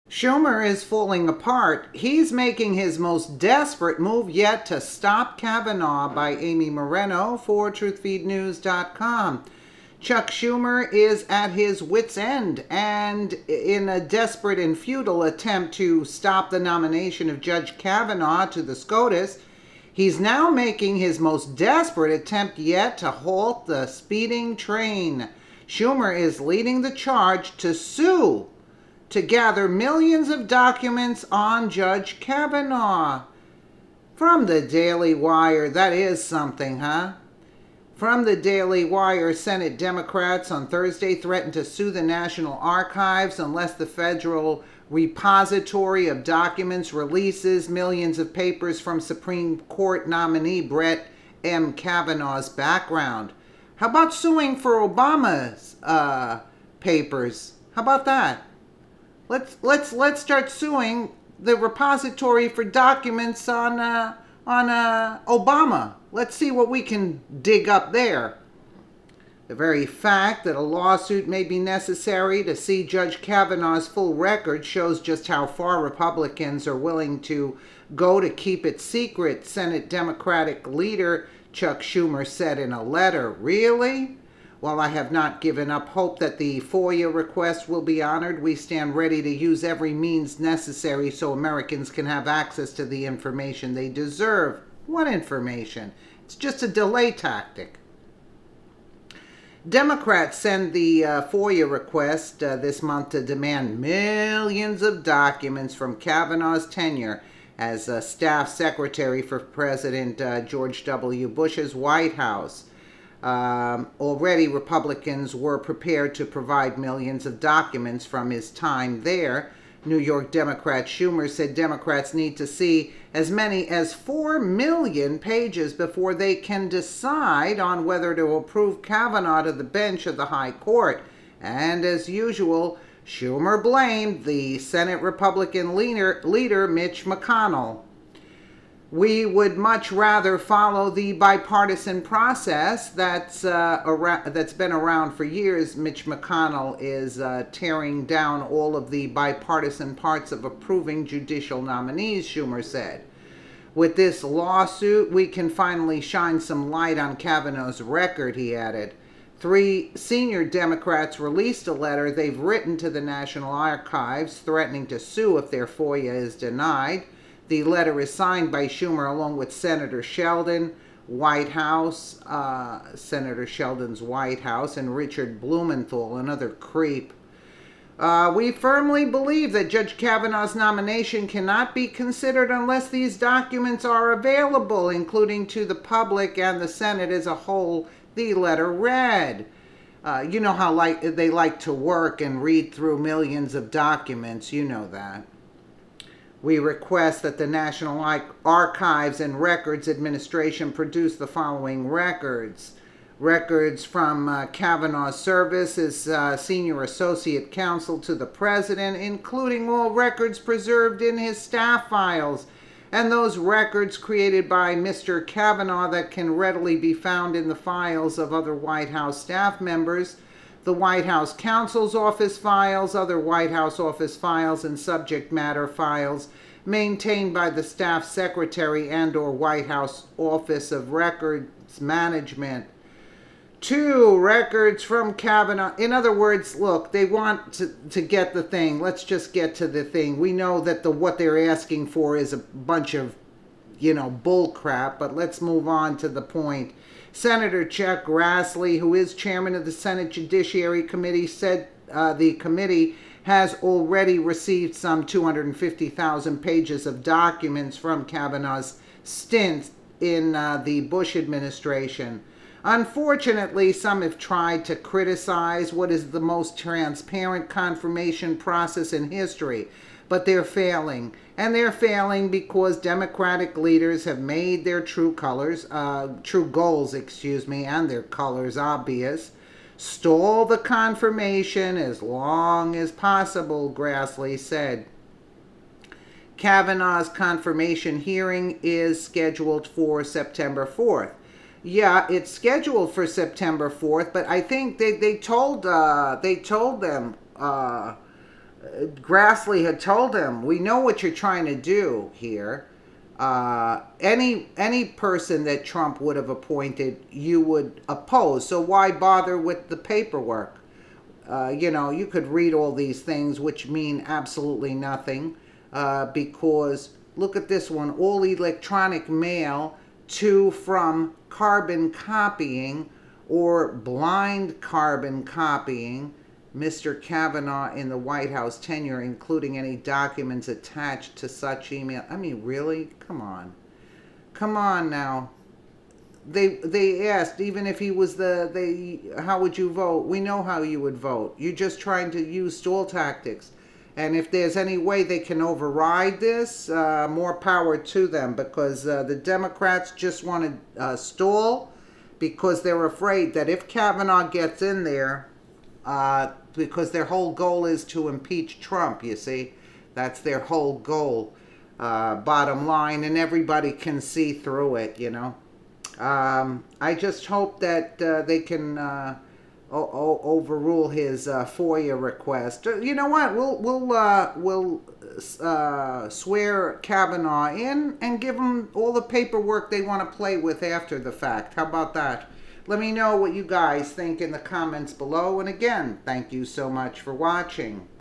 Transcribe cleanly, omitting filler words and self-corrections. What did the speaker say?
Schumer is falling apart. He's making his most desperate move yet to stop Kavanaugh, by Amy Moreno for truthfeednews.com. Chuck Schumer is at his wit's end, and in a desperate and futile attempt to stop the nomination of Judge Kavanaugh to the SCOTUS, he's now making his most desperate attempt yet to halt the speeding train. Schumer is leading the charge to sue to gather millions of documents on Judge Kavanaugh. From the Daily Wire, that is something, huh? From the Daily Wire, Senate Democrats on Thursday threatened to sue the National Archives unless the federal repository of documents releases millions of papers from Supreme Court nominee Brett M. Kavanaugh's background. How about suing for Obama's papers? How about that? Let's start suing the repository for documents on Obama. Let's see what we can dig up there. The very fact that a lawsuit may be necessary to see Judge Kavanaugh's full record shows just how far Republicans are willing to go to keep it secret, Senate Democratic leader Chuck Schumer said in a letter. Really? While I have not given up hope that the FOIA request will be honored, we stand ready to use every means necessary so Americans can have access to the information they deserve. What information? It's just a delay tactic. Democrats send the FOIA request this month to demand millions of documents from Kavanaugh's tenure as staff secretary for President George W. Bush's White House. Already Republicans were prepared to provide millions of documents from his time there. New York Democrat Schumer said Democrats need to see as many as 4 million pages before they can decide on whether to approve Kavanaugh to the bench of the High Court. And as usual, Schumer blamed the Senate Republican leader Mitch McConnell. We would much rather follow the bipartisan process that's been around for years. Mitch McConnell is tearing down all of the bipartisan parts of approving judicial nominees, Schumer said. With this lawsuit, we can finally shine some light on Kavanaugh's record, he added. 3 senior Democrats released a letter they've written to the National Archives threatening to sue if their FOIA is denied. The letter is signed by Schumer along with Senator Sheldon, Senator Sheldon's White House, and Richard Blumenthal, another creep. We firmly believe that Judge Kavanaugh's nomination cannot be considered unless these documents are available, including to the public and the Senate as a whole, the letter read. You know how they like to work and read through millions of documents. You know that. We request that the National Archives and Records Administration produce the following records. Records from Kavanaugh's service as Senior Associate Counsel to the President, including all records preserved in his staff files, and those records created by Mr. Kavanaugh that can readily be found in the files of other White House staff members, the White House counsel's office files, other White House office files, and subject matter files maintained by the staff secretary and or White House Office of Records Management. 2, records from Kavanaugh. In other words, look, they want to get the thing. Let's just get to the thing. We know that what they're asking for is a bunch of, bull crap, but let's move on to the point. Senator Chuck Grassley, who is chairman of the Senate Judiciary Committee, said the committee has already received some 250,000 pages of documents from Kavanaugh's stint in the Bush administration. Unfortunately, some have tried to criticize what is the most transparent confirmation process in history, but they're failing. And they're failing because Democratic leaders have made their true goals, and their colors obvious. Stall the confirmation as long as possible, Grassley said. Kavanaugh's confirmation hearing is scheduled for September 4th. Yeah, it's scheduled for September 4th, but I think they told them Grassley had told him, "We know what you're trying to do here. Any person that Trump would have appointed, you would oppose. So why bother with the paperwork? You could read all these things which mean absolutely nothing, because look at this one: all electronic mail to from carbon copying or blind carbon copying." Mr. Kavanaugh in the White House tenure, including any documents attached to such email. I mean, really? Come on. Come on now. They asked, even if he was how would you vote? We know how you would vote. You're just trying to use stall tactics. And if there's any way they can override this, more power to them, because the Democrats just want to stall because they're afraid that if Kavanaugh gets in there, because their whole goal is to impeach Trump, you see. That's their whole goal, bottom line, and everybody can see through it. I just hope that they can overrule his FOIA request. You know what? We'll swear Kavanaugh in and give them all the paperwork they want to play with after the fact. How about that? Let me know what you guys think in the comments below. And again, thank you so much for watching.